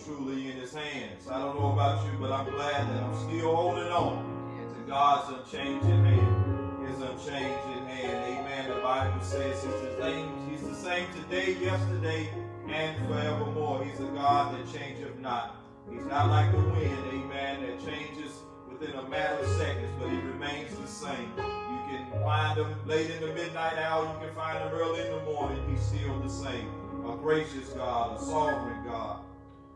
truly in his hands. I don't know about you, but I'm glad that I'm still holding on to God's unchanging hand. His unchanging hand. Amen. The Bible says he's the same today, yesterday, and forevermore. He's a God that changeth not. He's not like the wind, amen, that changes within a matter of seconds, but he remains the same. You can find him late in the midnight hour. You can find him early in the morning. He's still the same. A gracious God, a sovereign God.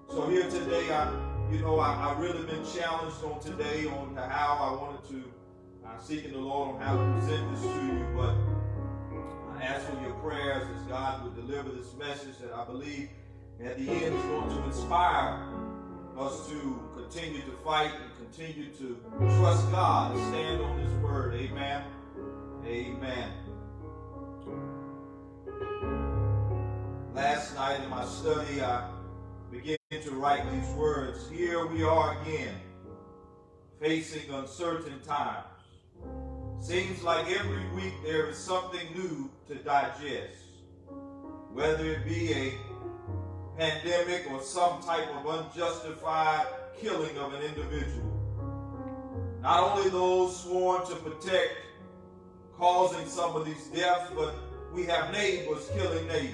So here today, I really been challenged on today on how I wanted to, seeking the Lord on how to present this to you, but I ask for your prayers as God would deliver this message that I believe at the end is going to inspire us to continue to fight and continue to trust God and stand on his word. Amen. Amen. Last night in my study, I began to write these words. Here we are again, facing uncertain times. Seems like every week there is something new to digest, whether it be a pandemic or some type of unjustified killing of an individual. Not only those sworn to protect causing some of these deaths, but we have neighbors killing neighbors.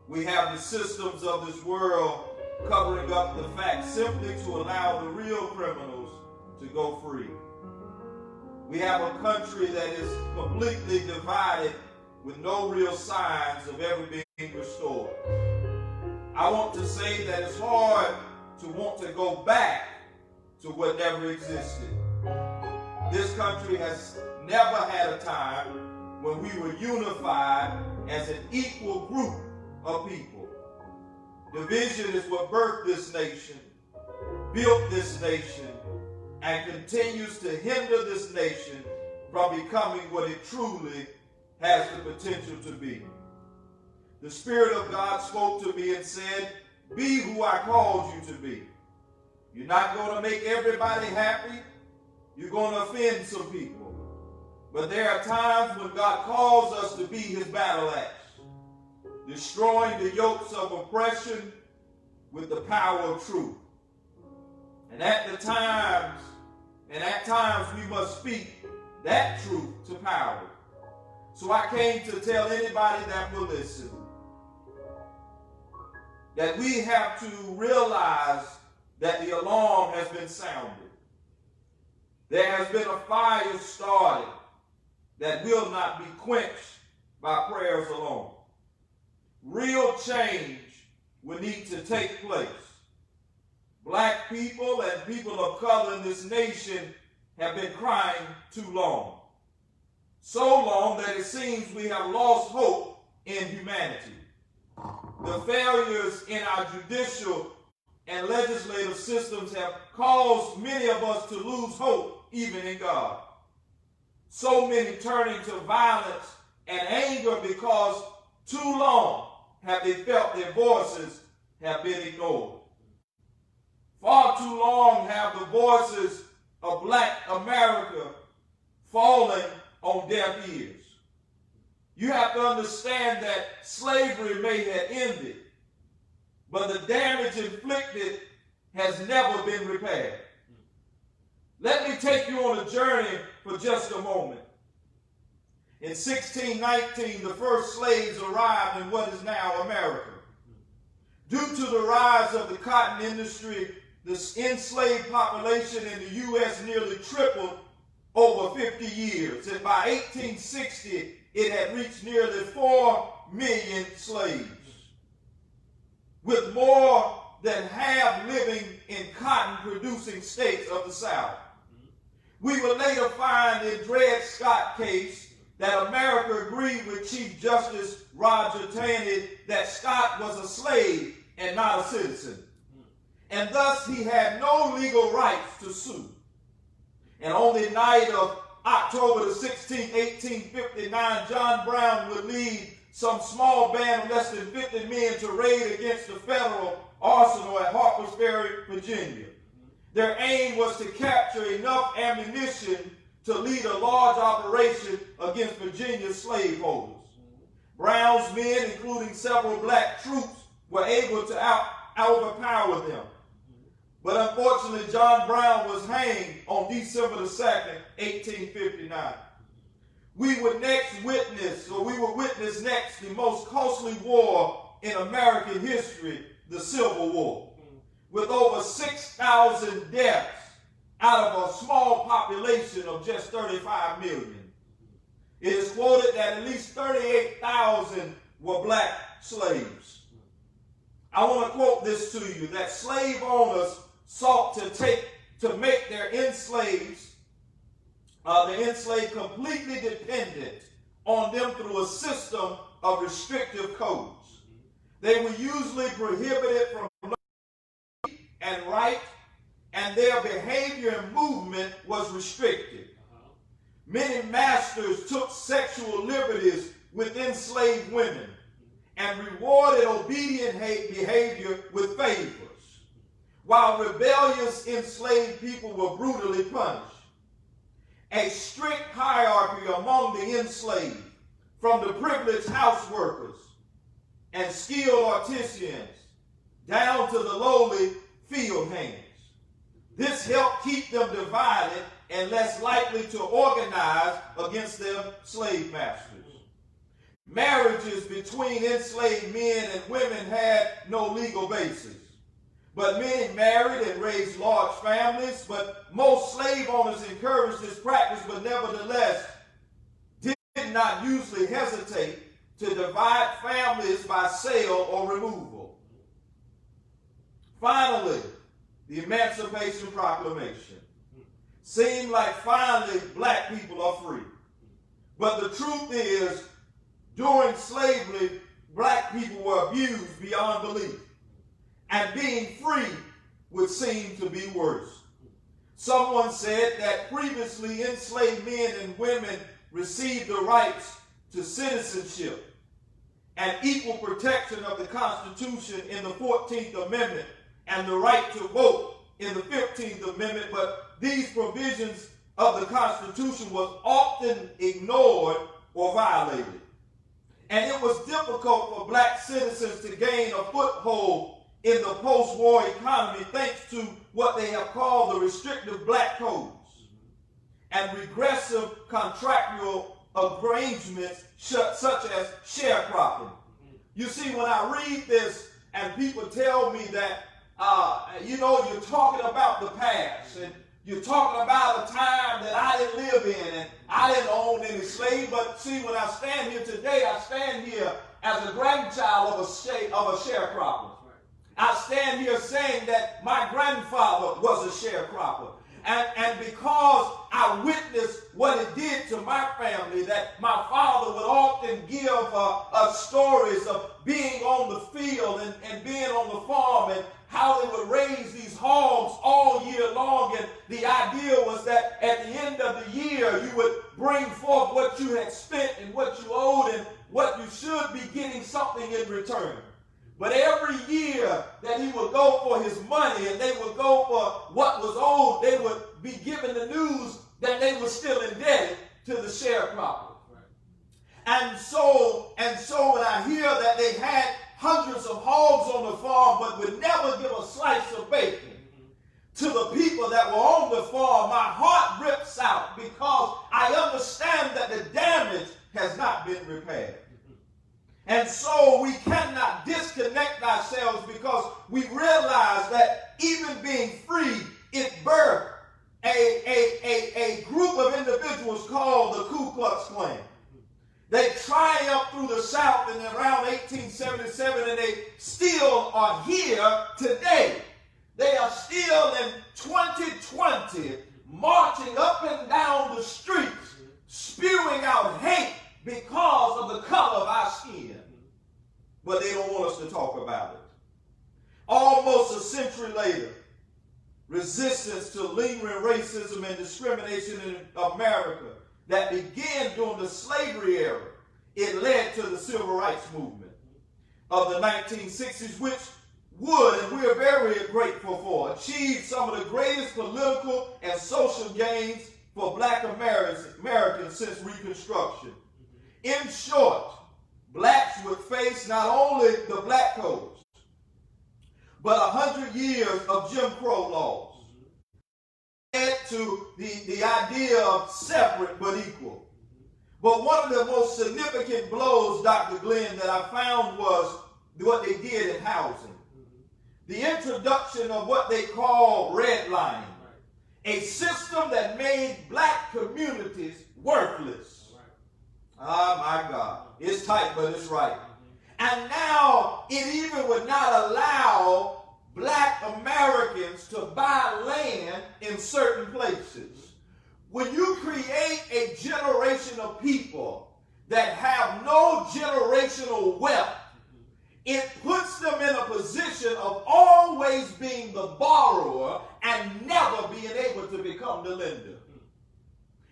We have the systems of this world covering up the facts simply to allow the real criminals to go free. We have a country that is completely divided with no real signs of ever being restored. I want to say that it's hard to want to go back to what never existed. This country has never had a time when we were unified as an equal group of people. Division is what birthed this nation, built this nation, and continues to hinder this nation from becoming what it truly has the potential to be. The Spirit of God spoke to me and said, be who I called you to be. You're not going to make everybody happy. You're going to offend some people. But there are times when God calls us to be his battle axe, destroying the yokes of oppression with the power of truth. And at times we must speak that truth to power. So I came to tell anybody that will listen that we have to realize that the alarm has been sounded. There has been a fire started that will not be quenched by prayers alone. Real change will need to take place. Black people and people of color in this nation have been crying too long. So long that it seems we have lost hope in humanity. The failures in our judicial and legislative systems have caused many of us to lose hope even in God. So many turning to violence and anger because too long have they felt their voices have been ignored. Far too long have the voices of Black America fallen on deaf ears. You have to understand that slavery may have ended, but the damage inflicted has never been repaired. Let me take you on a journey for just a moment. In 1619, the first slaves arrived in what is now America. Due to the rise of the cotton industry, the enslaved population in the U.S. nearly tripled over 50 years. And by 1860, it had reached nearly 4 million slaves, with more than half living in cotton-producing states of the South. We would later find in Dred Scott case that America agreed with Chief Justice Roger Taney that Scott was a slave and not a citizen. And thus he had no legal rights to sue. And on the night of October the 16th, 1859, John Brown would lead some small band of less than 50 men to raid against the federal arsenal at Harper's Ferry, Virginia. Their aim was to capture enough ammunition to lead a large operation against Virginia's slaveholders. Brown's men, including several black troops, were able to overpower them. But unfortunately, John Brown was hanged on December the 2nd, 1859. We would witness next the most costly war in American history, the Civil War, with over 6,000 deaths out of a small population of just 35 million. It is quoted that at least 38,000 were black slaves. I want to quote this to you, that slave owners sought to make their enslaved completely dependent on them through a system of restrictive codes. They were usually prohibited from learning and write, and their behavior and movement was restricted. Many masters took sexual liberties with enslaved women and rewarded obedient behavior with favors, while rebellious enslaved people were brutally punished. A strict hierarchy among the enslaved, from the privileged house workers and skilled artisans down to the lowly field hands. This helped keep them divided and less likely to organize against their slave masters. Marriages between enslaved men and women had no legal basis, but many married and raised large families. But most slave owners encouraged this practice, but nevertheless did not usually hesitate to divide families by sale or removal. Finally, the Emancipation Proclamation. Seemed like finally black people are free. But the truth is, during slavery, black people were abused beyond belief. And being free would seem to be worse. Someone said that previously enslaved men and women received the rights to citizenship and equal protection of the Constitution in the 14th Amendment and the right to vote in the 15th Amendment, but these provisions of the Constitution was often ignored or violated. And it was difficult for black citizens to gain a foothold in the post-war economy thanks to what they have called the restrictive black codes and regressive contractual arrangements such as sharecropping. You see, when I read this and people tell me that, you're talking about the past and you're talking about a time that I didn't live in and I didn't own any slave. But see, when I stand here today, I stand here as a grandchild of a sharecropper. I stand here saying that my grandfather was a sharecropper. And because I witnessed what it did to my family, that my father would often give us stories of being on the field and being on the farm and how they would raise these hogs all year long. And the idea was that at the end of the year, you would bring forth what you had spent and what you owed and what you should be getting something in return. But every year that he would go for his money and they would go for what was owed, they would be given the news that they were still indebted to the sharecropper. Right. And so when I hear that they had hundreds of hogs on the farm but would never give a slice of bacon to the people that were on the farm, my heart rips out because I understand that the damage has not been repaired. And so we cannot disconnect ourselves because we realize that even being free, it birthed a group of individuals called the Ku Klux Klan. They triumphed through the South in around 1877 and they still are here today. They are still in 2020 marching up and down the streets, spewing out hate because of the color of our skin. But they don't want us to talk about it. Almost a century later, resistance to lingering racism and discrimination in America that began during the slavery era, it led to the civil rights movement of the 1960s, which would, and we are very grateful for, achieve some of the greatest political and social gains for black Americans since Reconstruction. In short, blacks would face not only the black codes, but 100 years of Jim Crow laws led to the idea of separate but equal. But one of the most significant blows, Dr. Glenn, that I found was what they did in housing. The introduction of what they call redlining, a system that made black communities worthless. Oh my God. It's tight, but it's right. And now it even would not allow black Americans to buy land in certain places. When you create a generation of people that have no generational wealth, it puts them in a position of always being the borrower and never being able to become the lender.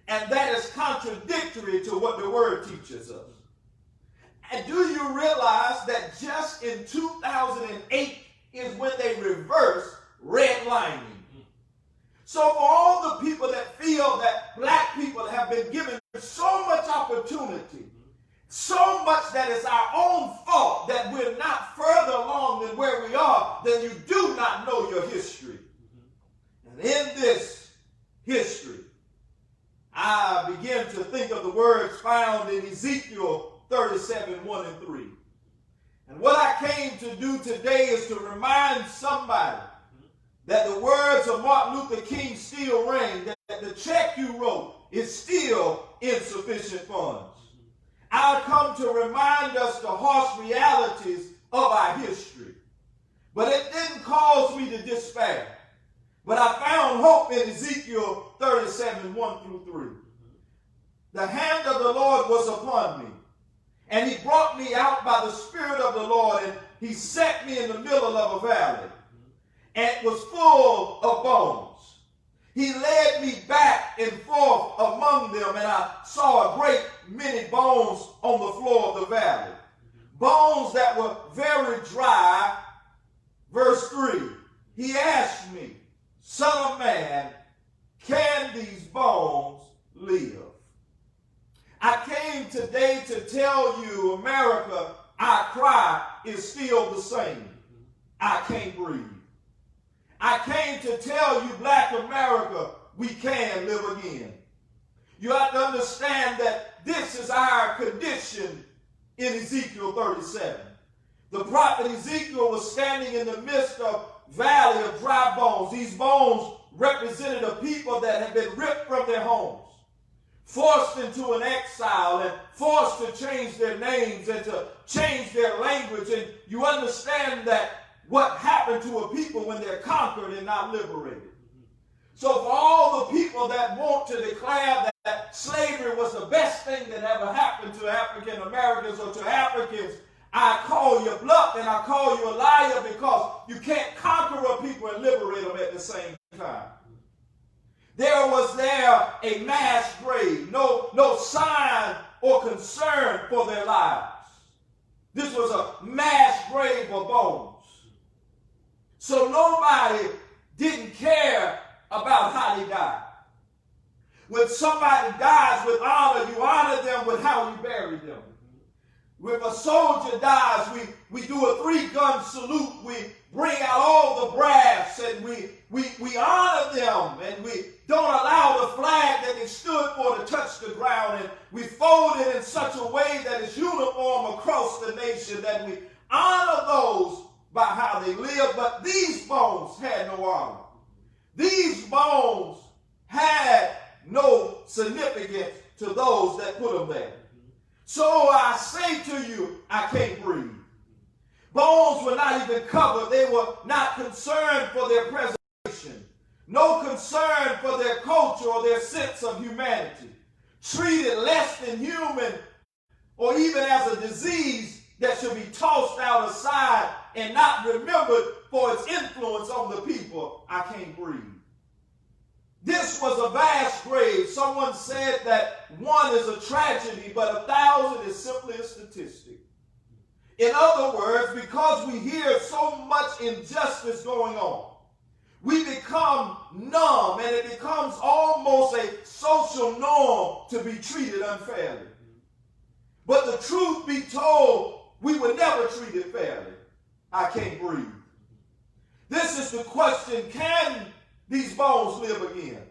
And that is contradictory to what the word teaches us. And do you realize that just in 2008 is when they reversed redlining? So for all the people that feel that black people have been given so much opportunity, so much that it's our own fault that we're not further along than where we are, then you do not know your history. And in this history, I begin to think of the words found in Ezekiel 37, 1 and 3. And what I came to do today is to remind somebody that the words of Martin Luther King still ring, that the check you wrote is still insufficient funds. I've come to remind us the harsh realities of our history. But it didn't cause me to despair. But I found hope in Ezekiel 37, 1 through 3. The hand of the Lord was upon me, and he brought me out by the Spirit of the Lord, and he set me in the middle of a valley, and it was full of bones. He led me back and forth among them, and I saw a great many bones on the floor of the valley. Bones that were very dry. Verse 3, he asked me, Son of man, can these bones live? I came today to tell you, America, our cry is still the same. I can't breathe. I came to tell you, black America, we can live again. You have to understand that this is our condition in Ezekiel 37. The prophet Ezekiel was standing in the midst of valley of dry bones. These bones represented a people that had been ripped from their homes, forced into an exile, and forced to change their names and to change their language. And you understand that what happened to a people when they're conquered and not liberated. So for all the people that want to declare that slavery was the best thing that ever happened to African Americans or to Africans, I call you bluff and I call you a liar, because you can't conquer a people and liberate them at the same time. There was a mass grave, no sign or concern for their lives. This was a mass grave of bones. So nobody didn't care about how they died. When somebody dies with honor, you honor them with how you bury them. If a soldier dies, we do a 3-gun salute. We bring out all the brass and we honor them, and we don't allow the flag that they stood for to touch the ground, and we fold it in such a way that it's uniform across the nation, that we honor those by how they live. But these bones had no honor. These bones had no significance to those that put them there. So I say to you, I can't breathe. Bones were not even covered. They were not concerned for their preservation. No concern for their culture or their sense of humanity. Treated less than human, or even as a disease that should be tossed out aside and not remembered for its influence on the people. I can't breathe. This was a vast grave. Someone said that 1 is a tragedy, but 1,000 is simply a statistic. In other words, because we hear so much injustice going on, we become numb, and it becomes almost a social norm to be treated unfairly. But the truth be told, we were never treated fairly. I can't breathe. This is the question: can these bones live again?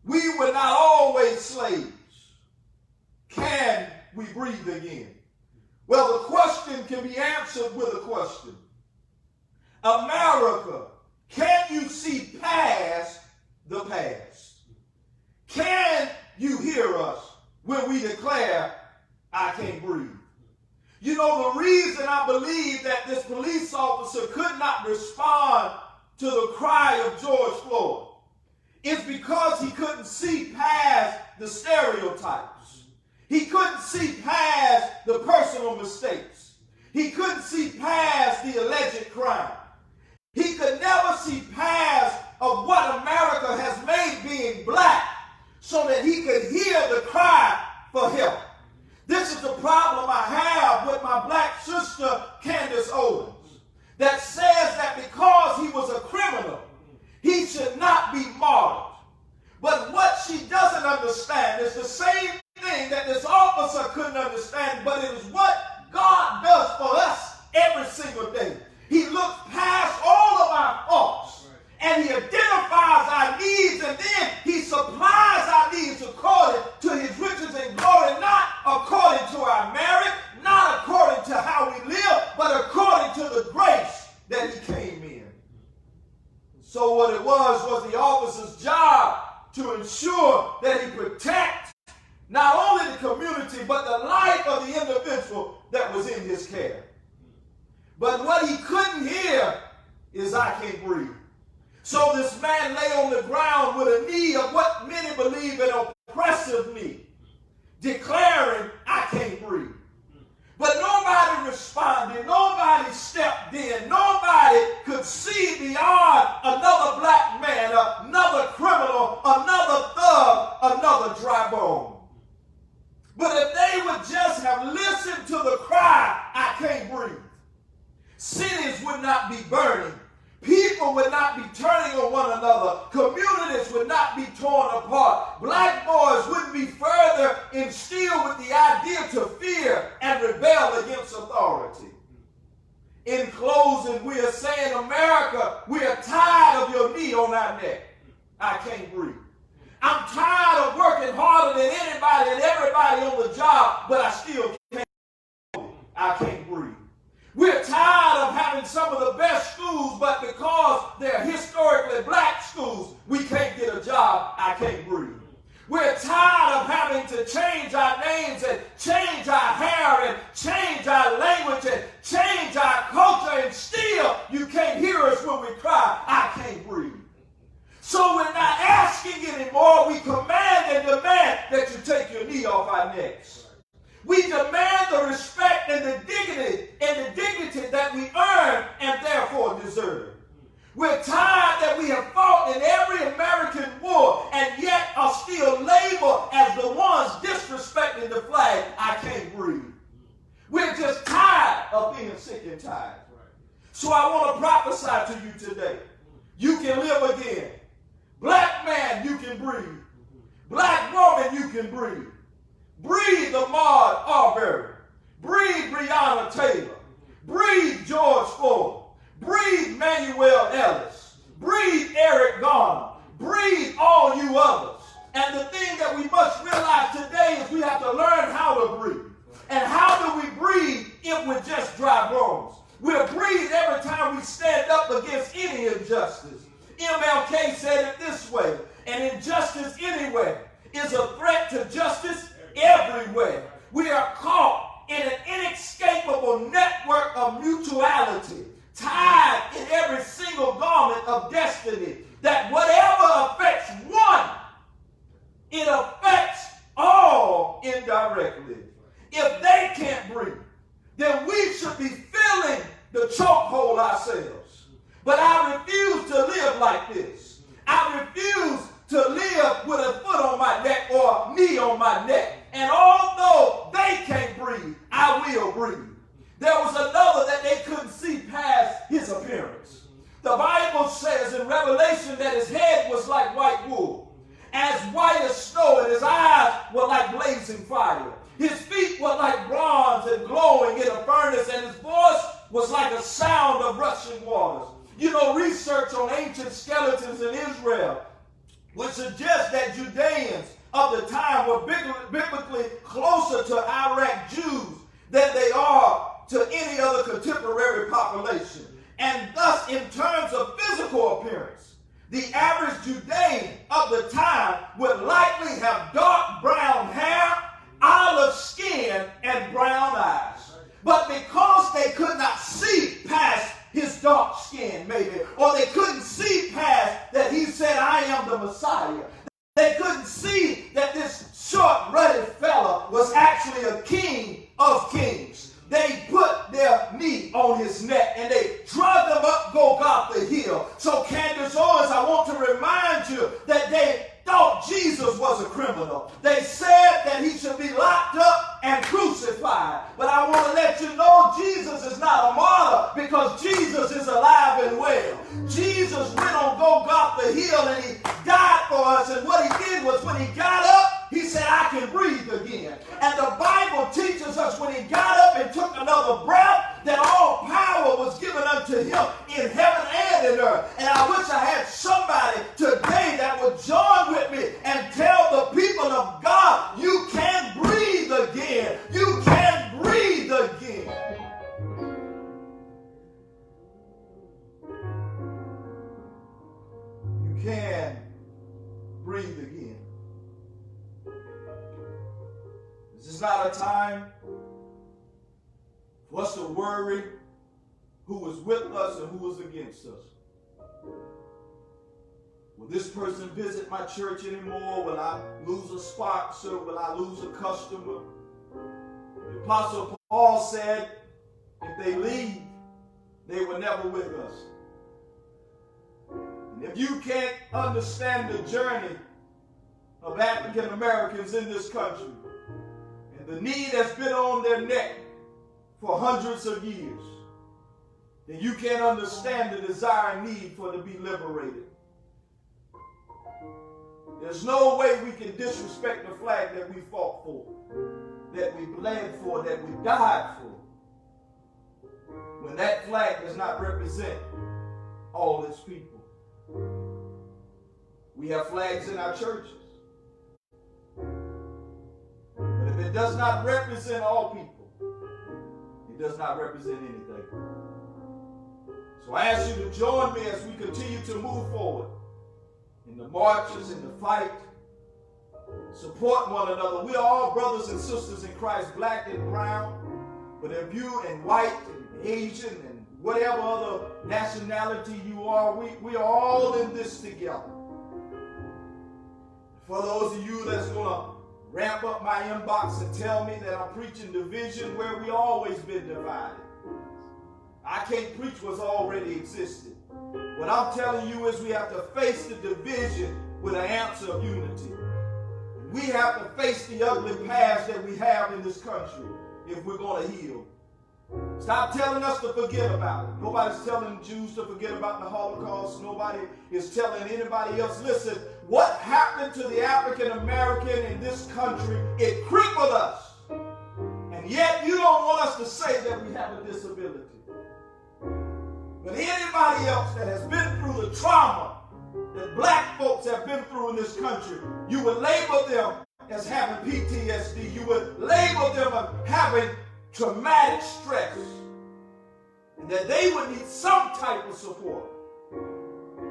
We were not always slaves. Can we breathe again? Well, the question can be answered with a question. America, can you see past the past? Can you hear us when we declare, I can't breathe? You know, the reason I believe that this police officer could not respond to the cry of George Floyd is because he couldn't see past the stereotypes. He couldn't see past the personal mistakes. He couldn't see past the alleged crime. He could never see past of what America has made being black so that he could hear the cry for help. This is the problem I have with my black sister, Candace Owens, that says that because he was a criminal, he should not be martyred. But what she doesn't understand is the same thing that this officer couldn't understand, but it is what God does for us every single day. He looks past all of our faults, and he identifies our needs, and then he supplies our needs according to his riches and glory, not according to our merit, not according to how we live, but according to the grace that he came in. So what it was the officer's job to ensure that he protect not only the community, but the life of the individual that was in his care. But what he couldn't hear is, I can't breathe. So this man lay on the ground with a knee of what many believe an oppressive knee, declaring, I can't breathe. But nobody responded. Nobody stepped in. Nobody could see beyond another black man, another criminal, another thug, another dry bone. But if they would just have listened to the cry, I can't breathe, cities would not be burning. People would not be turning on one another. Communities would not be torn apart. Black boys wouldn't be further instilled with the idea to fear and rebel against authority. In closing, we are saying, America, we are tired of your knee on our neck. I can't breathe. I'm tired of working harder than anybody and everybody on the job, but I still can't breathe. I can't breathe. We're tired of having some of the best schools, but because they're historically black schools, we can't get a job. I can't breathe. We're tired of having to change our names and change our hair and change our language and change our culture, and still you can't hear us when we cry, I can't breathe. So we're not asking anymore. We command and demand that you take your knee off our necks. We demand the respect and the dignity that we earn and therefore deserve. We're tired that we have fought in every American war and yet are still labeled as the ones disrespecting the flag. I can't breathe. We're just tired of being sick and tired. So I want to prophesy to you today. You can live again. Black man, you can breathe. Black woman, you can breathe. Breathe Ahmaud Arbery. Breathe Breonna Taylor. Breathe George Floyd. Breathe Manuel Ellis. Breathe Eric Garner. Breathe all you others. And the thing that we must realize today is we have to learn how to breathe. And how do we breathe if we're just dry bones? We'll breathe every time we stand up against any injustice. MLK said it this way: an injustice anywhere is a threat to justice everywhere. We are caught in an inescapable network of mutuality, tied in every single garment of destiny, that whatever affects one, it affects all indirectly. If they can't breathe, then we should be filling the chokehold ourselves. But I refuse to live like this. I refuse to live with a foot on my neck or a knee on my neck. And although they can't breathe, I will breathe. There was another that they couldn't see past his appearance. The Bible says in Revelation that his head was like white wool, as white as snow, and his eyes were like blazing fire. His feet were like bronze and glowing in a furnace, and his voice was like a sound of rushing waters. Research on ancient skeletons in Israel would suggest that Judeans of the time were biblically closer to Iraq Jews than they are to any other contemporary population. And thus, in terms of physical appearance, the average Judean of the time would likely have dark brown hair, olive skin, and brown eyes. But because they could not see past his dark skin, maybe, or they couldn't see past that he said, I am the Messiah, they couldn't see that this short, ruddy fella was actually a king of kings. They put their knee on his neck and they drug him up Golgotha Hill. So, Candace Owens, I want to remind you that they thought Jesus was a criminal. They said that he should be locked up and crucified. But I want to let you know Jesus is not a martyr, because Jesus is alive and well. Jesus went on Golgotha Hill and he died for us. And what he did was, when he got up, he said, I can breathe again. And the Bible teaches us when he got up and took another breath, that all power was given unto him in heaven and in earth. And I wish I had somebody today that would join with me and tell the people of God, you can breathe again. You can breathe again. You can breathe again. This is not a time for us to worry who is with us and who is against us. Will this person visit my church anymore? Will I lose a sponsor? Will I lose a customer? The Apostle Paul said, if they leave, they were never with us. And if you can't understand the journey of African Americans in this country and the need that's been on their neck for hundreds of years, then you can't understand the desire and need for to be liberated. There's no way we can disrespect the flag that we fought for, that we bled for, that we died for, when that flag does not represent all its people. We have flags in our churches, but if it does not represent all people, it does not represent anything. So I ask you to join me as we continue to move forward in the marches, in the fight, support one another. We are all brothers and sisters in Christ, black and brown, but if you and white and Asian and whatever other nationality you are, we are all in this together. For those of you that's going to ramp up my inbox and tell me that I'm preaching division where we always been divided, I can't preach what's already existed. What I'm telling you is we have to face the division with an answer of unity. We have to face the ugly past that we have in this country if we're going to heal. Stop telling us to forget about it. Nobody's telling Jews to forget about the Holocaust. Nobody is telling anybody else. Listen, what happened to the African American in this country, it crippled us. And yet you don't want us to say that we have a disability. But anybody else that has been through the trauma that black folks have been through in this country, you would label them as having PTSD. You would label them as having traumatic stress, and that they would need some type of support.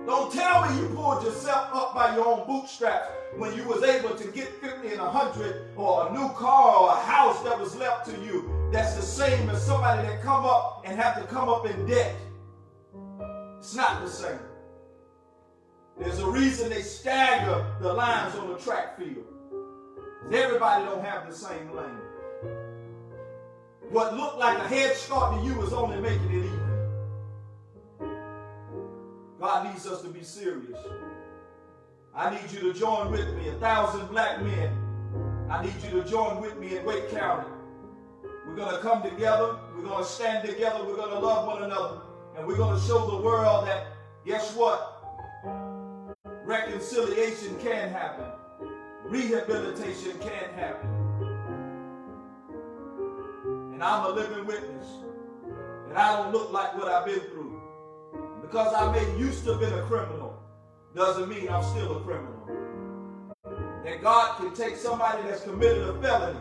Don't tell me you pulled yourself up by your own bootstraps when you was able to get 50 and 100 or a new car or a house that was left to you. That's the same as somebody that come up and have to come up in debt. It's not the same. There's a reason they stagger the lines on the track field. Everybody don't have the same lane. What looked like a head start to you is only making it even. God needs us to be serious. I need you to join with me, 1,000 black men. I need you to join with me in Wake County. We're going to come together. We're going to stand together. We're going to love one another. And we're going to show the world that, guess what? Reconciliation can happen. Rehabilitation can happen. And I'm a living witness that I don't look like what I've been through. because I may used to have been a criminal doesn't mean I'm still a criminal. That God can take somebody that's committed a felony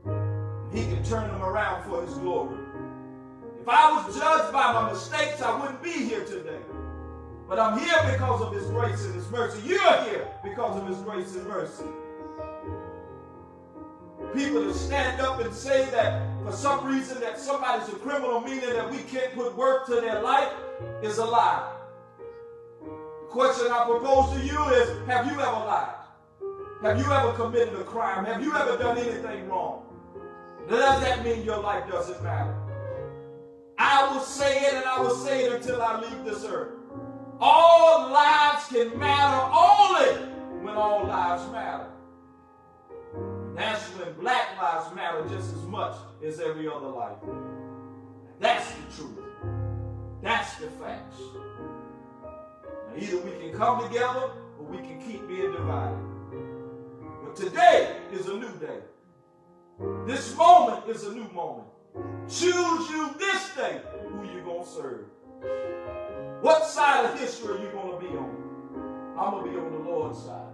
and he can turn them around for his glory. If I was judged by my mistakes, I wouldn't be here today. But I'm here because of his grace and his mercy. You're here because of his grace and mercy. People that stand up and say that for some reason that somebody's a criminal, meaning that we can't put work to their life, is a lie. The question I propose to you is, have you ever lied? Have you ever committed a crime? Have you ever done anything wrong? Does that mean your life doesn't matter? I will say it, and I will say it until I leave this earth. All lives can matter only when all lives matter. That's when black lives matter just as much as every other life. That's the truth. That's the facts. Now, either we can come together or we can keep being divided. But today is a new day. This moment is a new moment. Choose you this day who you're going to serve. What side of history are you going to be on? I'm going to be on the Lord's side.